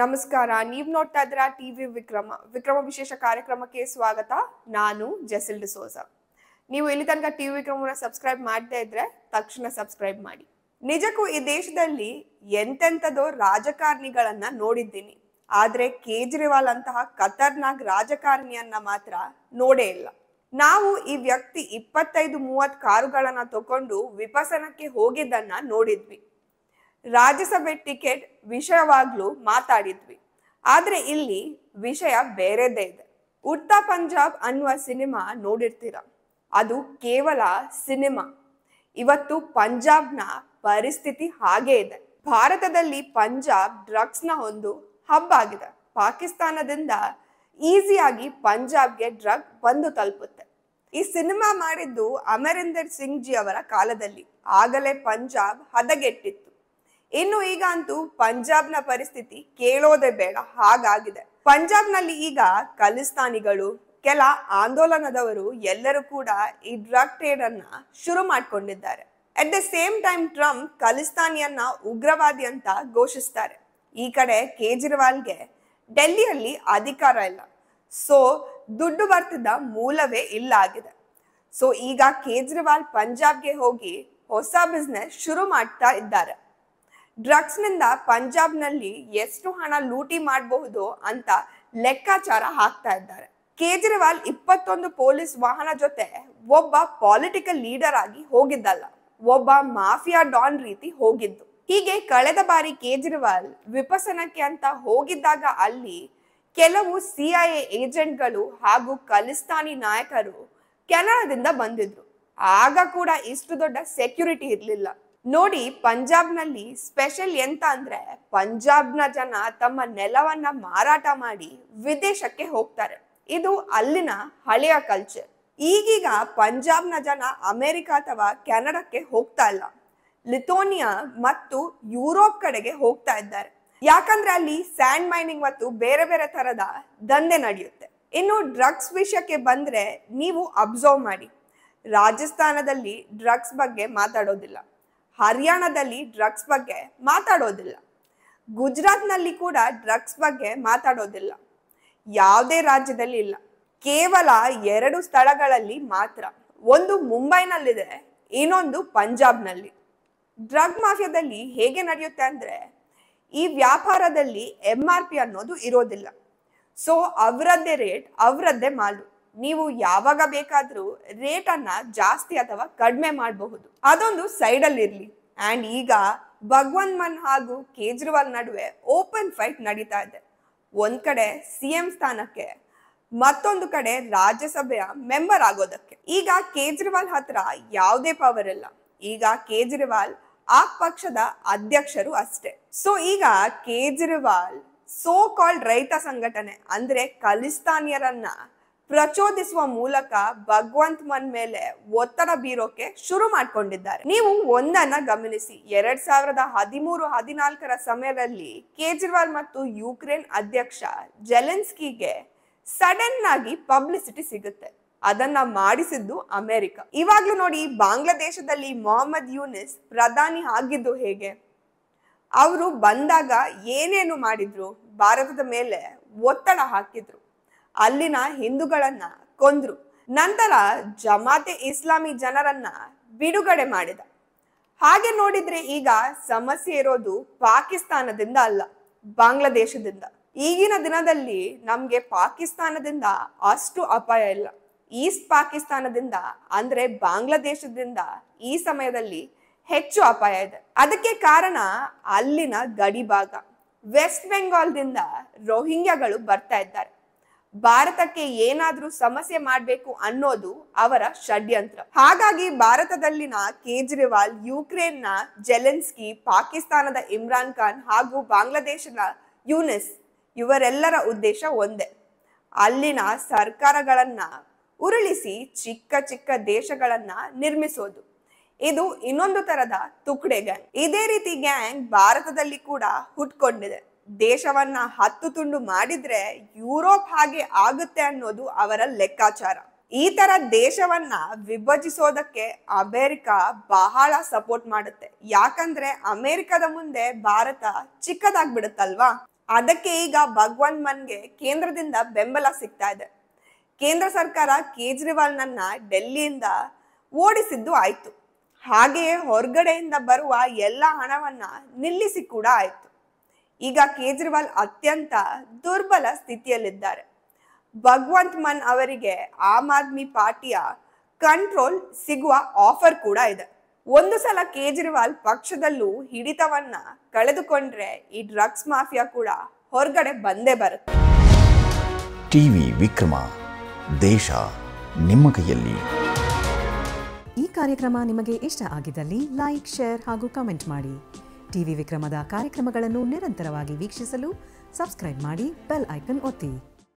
ನಮಸ್ಕಾರ. ನೀವು ನೋಡ್ತಾ ಇದ್ದೀರಾ ಟಿವಿ ವಿಕ್ರಮ ವಿಶೇಷ ಕಾರ್ಯಕ್ರಮಕ್ಕೆ ಸ್ವಾಗತ. ನಾನು ಜೆಸಿಲ್ ಡಿಸೋಜ. ನೀವು ಇಲ್ಲಿ ತನಕ ಟಿವಿ ವಿಕ್ರಮನ ಸಬ್ಸ್ಕ್ರೈಬ್ ಮಾಡದೇ ಇದ್ರೆ ತಕ್ಷಣ ಸಬ್ಸ್ಕ್ರೈಬ್ ಮಾಡಿ. ನಿಜಕ್ಕೂ ಈ ದೇಶದಲ್ಲಿ ಎಂತೆಂಥದೋ ರಾಜಕಾರಣಿಗಳನ್ನ ನೋಡಿದ್ದೀನಿ, ಆದ್ರೆ ಕೇಜ್ರಿವಾಲ್ ಅಂತಹ ಖತರ್ನಾಕ್ ರಾಜಕಾರಣಿಯನ್ನ ಮಾತ್ರ ನೋಡೇ ಇಲ್ಲ. ನಾವು ಈ ವ್ಯಕ್ತಿ 25-30 ಕಾರುಗಳನ್ನ ತಗೊಂಡು ವಿಪಸನಕ್ಕೆ ಹೋಗಿದ್ದನ್ನ ನೋಡಿದ್ವಿ. ರಾಜ್ಯಸಭೆ ಟಿಕೆಟ್ ವಿಷಯವಾಗ್ಲೂ ಮಾತಾಡಿದ್ವಿ. ಆದ್ರೆ ಇಲ್ಲಿ ವಿಷಯ ಬೇರೆದೇ ಇದೆ. ಉಡ್ತಾ ಪಂಜಾಬ್ ಅನ್ನುವ ಸಿನಿಮಾ ನೋಡಿರ್ತೀರ. ಅದು ಕೇವಲ ಸಿನಿಮಾ. ಇವತ್ತು ಪಂಜಾಬ್ನ ಪರಿಸ್ಥಿತಿ ಹಾಗೆ ಇದೆ. ಭಾರತದಲ್ಲಿ ಪಂಜಾಬ್ ಡ್ರಗ್ಸ್ ನ ಒಂದು ಹಬ್ ಆಗಿದೆ. ಪಾಕಿಸ್ತಾನದಿಂದ ಈಸಿಯಾಗಿ ಪಂಜಾಬ್ಗೆ ಡ್ರಗ್ ಬಂದು ತಲುಪುತ್ತೆ. ಈ ಸಿನಿಮಾ ಮಾಡಿದ್ದು ಅಮರಿಂದರ್ ಸಿಂಗ್ ಜಿ ಅವರ ಕಾಲದಲ್ಲಿ. ಆಗಲೇ ಪಂಜಾಬ್ ಹದಗೆಟ್ಟಿತ್ತು. ಇನ್ನು ಈಗ ಅಂತೂ ಪಂಜಾಬ್ನ ಪರಿಸ್ಥಿತಿ ಕೇಳೋದೇ ಬೇಡ ಹಾಗಾಗಿದೆ. ಪಂಜಾಬ್ನಲ್ಲಿ ಈಗ ಖಲಿಸ್ತಾನಿಗಳು, ಕೆಲ ಆಂದೋಲನದವರು ಎಲ್ಲರೂ ಕೂಡ ಈ ಡ್ರಗ್ ಟ್ರೇಡ್ ಅನ್ನ ಶುರು ಮಾಡ್ಕೊಂಡಿದ್ದಾರೆ. At the same time Trump ಖಲಿಸ್ತಾನಿಯನ್ನ ಉಗ್ರವಾದಿ ಅಂತ ಘೋಷಿಸ್ತಾರೆ. ಈ ಕಡೆ ಕೇಜ್ರಿವಾಲ್ಗೆ ಡೆಲ್ಲಿಯಲ್ಲಿ ಅಧಿಕಾರ ಇಲ್ಲ, ಸೊ ದುಡ್ಡು ಬರ್ತಿದ್ದ ಮೂಲವೇ ಇಲ್ಲ ಆಗಿದೆ. ಸೊ ಈಗ ಕೇಜ್ರಿವಾಲ್ ಪಂಜಾಬ್ಗೆ ಹೋಗಿ ಹೊಸ ಬಿಸ್ನೆಸ್ ಶುರು ಮಾಡ್ತಾ ಇದ್ದಾರೆ. ಡ್ರಗ್ಸ್ ನಿಂದ ಪಂಜಾಬ್ನಲ್ಲಿ ಎಷ್ಟು ಹಣ ಲೂಟಿ ಮಾಡಬಹುದು ಅಂತ ಲೆಕ್ಕಾಚಾರ ಹಾಕ್ತಾ ಇದ್ದಾರೆ. ಕೇಜ್ರಿವಾಲ್ 21 ಪೊಲೀಸ್ ವಾಹನ ಜೊತೆ ಒಬ್ಬ ಪೊಲಿಟಿಕಲ್ ಲೀಡರ್ ಆಗಿ ಹೋಗಿದ್ದಲ್ಲ, ಒಬ್ಬ ಮಾಫಿಯಾ ಡಾನ್ ರೀತಿ ಹೋಗಿದ್ದು. ಹೀಗೆ ಕಳೆದ ಬಾರಿ ಕೇಜ್ರಿವಾಲ್ ವಿಪಸನಕ್ಕೆ ಅಂತ ಹೋಗಿದ್ದಾಗ ಅಲ್ಲಿ ಕೆಲವು CIA ಏಜೆಂಟ್ಗಳು ಹಾಗೂ ಖಲಿಸ್ತಾನಿ ನಾಯಕರು ಕೆನಡಾದಿಂದ ಬಂದಿದ್ರು. ಆಗ ಕೂಡ ಇಷ್ಟು ದೊಡ್ಡ ಸೆಕ್ಯೂರಿಟಿ ಇರ್ಲಿಲ್ಲ. ನೋಡಿ, ಪಂಜಾಬ್ನಲ್ಲಿ ಸ್ಪೆಷಲ್ ಎಂತ ಅಂದ್ರೆ ಪಂಜಾಬ್ನ ಜನ ತಮ್ಮ ನೆಲವನ್ನ ಮಾರಾಟ ಮಾಡಿ ವಿದೇಶಕ್ಕೆ ಹೋಗ್ತಾರೆ. ಇದು ಅಲ್ಲಿನ ಹಳೆಯ ಕಲ್ಚರ್. ಈಗೀಗ ಪಂಜಾಬ್ನ ಜನ ಅಮೆರಿಕ ಅಥವಾ ಕೆನಡಾಕ್ಕೆ ಹೋಗ್ತಾ ಇಲ್ಲ, ಲಿಥೋನಿಯಾ ಮತ್ತು ಯುರೋಪ್ ಕಡೆಗೆ ಹೋಗ್ತಾ ಇದ್ದಾರೆ. ಯಾಕಂದ್ರೆ ಅಲ್ಲಿ ಸ್ಯಾಂಡ್ ಮೈನಿಂಗ್ ಮತ್ತು ಬೇರೆ ಬೇರೆ ತರದ ದಂಧೆ ನಡೆಯುತ್ತೆ. ಇನ್ನು ಡ್ರಗ್ಸ್ ವಿಷಯಕ್ಕೆ ಬಂದ್ರೆ ನೀವು ಅಬ್ಸರ್ವ್ ಮಾಡಿ, ರಾಜಸ್ಥಾನದಲ್ಲಿ ಡ್ರಗ್ಸ್ ಬಗ್ಗೆ ಮಾತಾಡೋದಿಲ್ಲ, ಹರಿಯಾಣದಲ್ಲಿ ಡ್ರಗ್ಸ್ ಬಗ್ಗೆ ಮಾತಾಡೋದಿಲ್ಲ, ಗುಜರಾತ್ನಲ್ಲಿ ಕೂಡ ಡ್ರಗ್ಸ್ ಬಗ್ಗೆ ಮಾತಾಡೋದಿಲ್ಲ. ಯಾವುದೇ ರಾಜ್ಯದಲ್ಲಿ ಇಲ್ಲ, ಕೇವಲ 2 ಸ್ಥಳಗಳಲ್ಲಿ ಮಾತ್ರ. ಒಂದು ಮುಂಬೈನಲ್ಲಿದೆ, ಇನ್ನೊಂದು ಪಂಜಾಬ್ನಲ್ಲಿ. ಡ್ರಗ್ ಮಾಫಿಯಾದಲ್ಲಿ ಹೇಗೆ ನಡೆಯುತ್ತೆ ಅಂದ್ರೆ ಈ ವ್ಯಾಪಾರದಲ್ಲಿ MRP ಅನ್ನೋದು ಇರೋದಿಲ್ಲ. ಸೊ ಅವರದ್ದೇ ರೇಟ್, ಅವರದ್ದೇ ಮಾಲು. ನೀವು ಯಾವಾಗ ಬೇಕಾದ್ರೂ ರೇಟ್ ಅನ್ನ ಜಾಸ್ತಿ ಅಥವಾ ಕಡಿಮೆ ಮಾಡಬಹುದು. ಅದೊಂದು ಸೈಡ್ ಅಲ್ಲಿ ಇರ್ಲಿ. ಅಂಡ್ ಈಗ ಭಗವಂತ್ ಮಾನ್ ಹಾಗೂ ಕೇಜ್ರಿವಾಲ್ ನಡುವೆ ಓಪನ್ ಫೈಟ್ ನಡೀತಾ ಇದೆ. ಒಂದ್ ಕಡೆ CM ಸ್ಥಾನಕ್ಕೆ, ಮತ್ತೊಂದು ಕಡೆ ರಾಜ್ಯಸಭೆಯ ಮೆಂಬರ್ ಆಗೋದಕ್ಕೆ. ಈಗ ಕೇಜ್ರಿವಾಲ್ ಹತ್ರ ಯಾವುದೇ ಪವರ್ ಇಲ್ಲ. ಈಗ ಕೇಜ್ರಿವಾಲ್ ಆ ಪಕ್ಷದ ಅಧ್ಯಕ್ಷರು ಅಷ್ಟೇ. ಸೊ ಈಗ ಕೇಜ್ರಿವಾಲ್ ಸೋ ಕಾಲ್ಡ್ ರೈತ ಸಂಘಟನೆ ಅಂದ್ರೆ ಖಲಿಸ್ತಾನಿಯರನ್ನ ಪ್ರಚೋದಿಸುವ ಮೂಲಕ ಭಗವಂತ್ ಮಾನ್ ಮೇಲೆ ಒತ್ತಡ ಬೀರೋಕೆ ಶುರು ಮಾಡ್ಕೊಂಡಿದ್ದಾರೆ. ನೀವು ಒಂದನ್ನ ಗಮನಿಸಿ, 2013-14 ಸಮಯದಲ್ಲಿ ಕೇಜ್ರಿವಾಲ್ ಮತ್ತು ಯುಕ್ರೇನ್ ಅಧ್ಯಕ್ಷ ಜೆಲೆನ್ಸ್ಕಿಗೆ ಸಡನ್ ಆಗಿ ಪಬ್ಲಿಸಿಟಿ ಸಿಗುತ್ತೆ. ಅದನ್ನ ಮಾಡಿಸಿದ್ದು ಅಮೆರಿಕ. ಇವಾಗ್ಲೂ ನೋಡಿ, ಬಾಂಗ್ಲಾದೇಶದಲ್ಲಿ ಮೊಹಮ್ಮದ್ ಯೂನಿಸ್ ಪ್ರಧಾನಿ ಆಗಿದ್ದು ಹೇಗೆ? ಅವರು ಬಂದಾಗ ಏನೇನು ಮಾಡಿದ್ರು? ಭಾರತದ ಮೇಲೆ ಒತ್ತಡ ಹಾಕಿದ್ರು, ಅಲ್ಲಿನ ಹಿಂದೂಗಳನ್ನ ಕೊಂದ್ರು, ನಂತರ ಜಮಾತೆ ಇಸ್ಲಾಮಿ ಜನರನ್ನ ಬಿಡುಗಡೆ ಮಾಡಿದ. ಹಾಗೆ ನೋಡಿದ್ರೆ ಈಗ ಸಮಸ್ಯೆ ಇರೋದು ಪಾಕಿಸ್ತಾನದಿಂದ ಅಲ್ಲ, ಬಾಂಗ್ಲಾದೇಶದಿಂದ. ಈಗಿನ ದಿನದಲ್ಲಿ ನಮ್ಗೆ ಪಾಕಿಸ್ತಾನದಿಂದ ಅಷ್ಟು ಅಪಾಯ ಇಲ್ಲ. ಈಸ್ಟ್ ಪಾಕಿಸ್ತಾನದಿಂದ ಅಂದ್ರೆ ಬಾಂಗ್ಲಾದೇಶದಿಂದ ಈ ಸಮಯದಲ್ಲಿ ಹೆಚ್ಚು ಅಪಾಯ ಇದೆ. ಅದಕ್ಕೆ ಕಾರಣ ಅಲ್ಲಿನ ಗಡಿ ಭಾಗ. ವೆಸ್ಟ್ ಬೆಂಗಾಲ್ದಿಂದ ರೋಹಿಂಗ್ಯಾಗಳು ಬರ್ತಾ ಇದ್ದಾರೆ. ಭಾರತಕ್ಕೆ ಏನಾದ್ರೂ ಸಮಸ್ಯೆ ಮಾಡ್ಬೇಕು ಅನ್ನೋದು ಅವರ ಷಡ್ಯಂತ್ರ. ಹಾಗಾಗಿ ಭಾರತದಲ್ಲಿನ ಕೇಜ್ರಿವಾಲ್, ಯುಕ್ರೇನ್ನ ಜೆಲೆನ್ಸ್ಕಿ, ಪಾಕಿಸ್ತಾನದ ಇಮ್ರಾನ್ ಖಾನ್ ಹಾಗೂ ಬಾಂಗ್ಲಾದೇಶದ ಯೂನಿಸ್ ಇವರೆಲ್ಲರ ಉದ್ದೇಶ ಒಂದೇ, ಅಲ್ಲಿನ ಸರ್ಕಾರಗಳನ್ನ ಉರುಳಿಸಿ ಚಿಕ್ಕ ಚಿಕ್ಕ ದೇಶಗಳನ್ನ ನಿರ್ಮಿಸೋದು. ಇದು ಇನ್ನೊಂದು ತರದ ತುಕಡೆ ಗ್ಯಾಂಗ್. ಇದೇ ರೀತಿ ಗ್ಯಾಂಗ್ ಭಾರತದಲ್ಲಿ ಕೂಡ ಹುಟ್ಕೊಂಡಿದೆ. ದೇಶವನ್ನ 10 ತುಂಡು ಮಾಡಿದ್ರೆ ಯುರೋಪ್ ಹಾಗೆ ಆಗುತ್ತೆ ಅನ್ನೋದು ಅವರ ಲೆಕ್ಕಾಚಾರ. ಈ ತರ ದೇಶವನ್ನ ವಿಭಜಿಸೋದಕ್ಕೆ ಅಮೆರಿಕ ಬಹಳ ಸಪೋರ್ಟ್ ಮಾಡುತ್ತೆ. ಯಾಕಂದ್ರೆ ಅಮೆರಿಕದ ಮುಂದೆ ಭಾರತ ಚಿಕ್ಕದಾಗ್ಬಿಡುತ್ತಲ್ವಾ. ಅದಕ್ಕೆ ಈಗ ಭಗವಂತ್ ಮನ್ಗೆ ಕೇಂದ್ರದಿಂದ ಬೆಂಬಲ ಸಿಗ್ತಾ ಇದೆ. ಕೇಂದ್ರ ಸರ್ಕಾರ ಕೇಜ್ರಿವಾಲ್ನನ್ನ ಡೆಲ್ಲಿಯಿಂದ ಓಡಿಸಿದ್ದು ಆಯ್ತು, ಹಾಗೆಯೇ ಹೊರಗಡೆಯಿಂದ ಬರುವ ಎಲ್ಲ ಹಣವನ್ನ ನಿಲ್ಲಿಸಿ ಕೂಡ ಆಯ್ತು. ಈಗ ಕೇಜ್ರಿವಾಲ್ ಅತ್ಯಂತ ದುರ್ಬಲ ಸ್ಥಿತಿಯಲ್ಲಿದ್ದಾರೆ. ಭಗವಂತ್ ಮನ್ ಅವರಿಗೆ ಆಮ್ ಆದ್ಮಿ ಪಾರ್ಟಿಯ ಕಂಟ್ರೋಲ್ ಸಿಗುವ ಆಫರ್ ಕೂಡ ಇದೆ. ಒಂದು ಸಲ ಕೇಜ್ರಿವಾಲ್ ಪಕ್ಷದಲ್ಲೂ ಹಿಡಿತವನ್ನ ಕಳೆದುಕೊಂಡ್ರೆ ಈ ಡ್ರಗ್ಸ್ ಮಾಫಿಯಾ ಕೂಡ ಹೊರಗಡೆ ಬಂದೇ ಬರುತ್ತೆ. ಟಿವಿ ವಿಕ್ರಮ, ದೇಶ ನಿಮ್ಮ ಕೈಯಲ್ಲಿ. ಈ ಕಾರ್ಯಕ್ರಮ ನಿಮಗೆ ಇಷ್ಟ ಆಗಿದ್ದಲ್ಲಿ ಲೈಕ್, ಶೇರ್ ಹಾಗೂ ಕಮೆಂಟ್ ಮಾಡಿ. ಟಿವಿ ವಿಕ್ರಮದ ಕಾರ್ಯಕ್ರಮಗಳನ್ನು ನಿರಂತರವಾಗಿ ವೀಕ್ಷಿಸಲು ಸಬ್ಸ್ಕ್ರೈಬ್ ಮಾಡಿ, ಬೆಲ್ ಐಕನ್ ಒತ್ತಿ.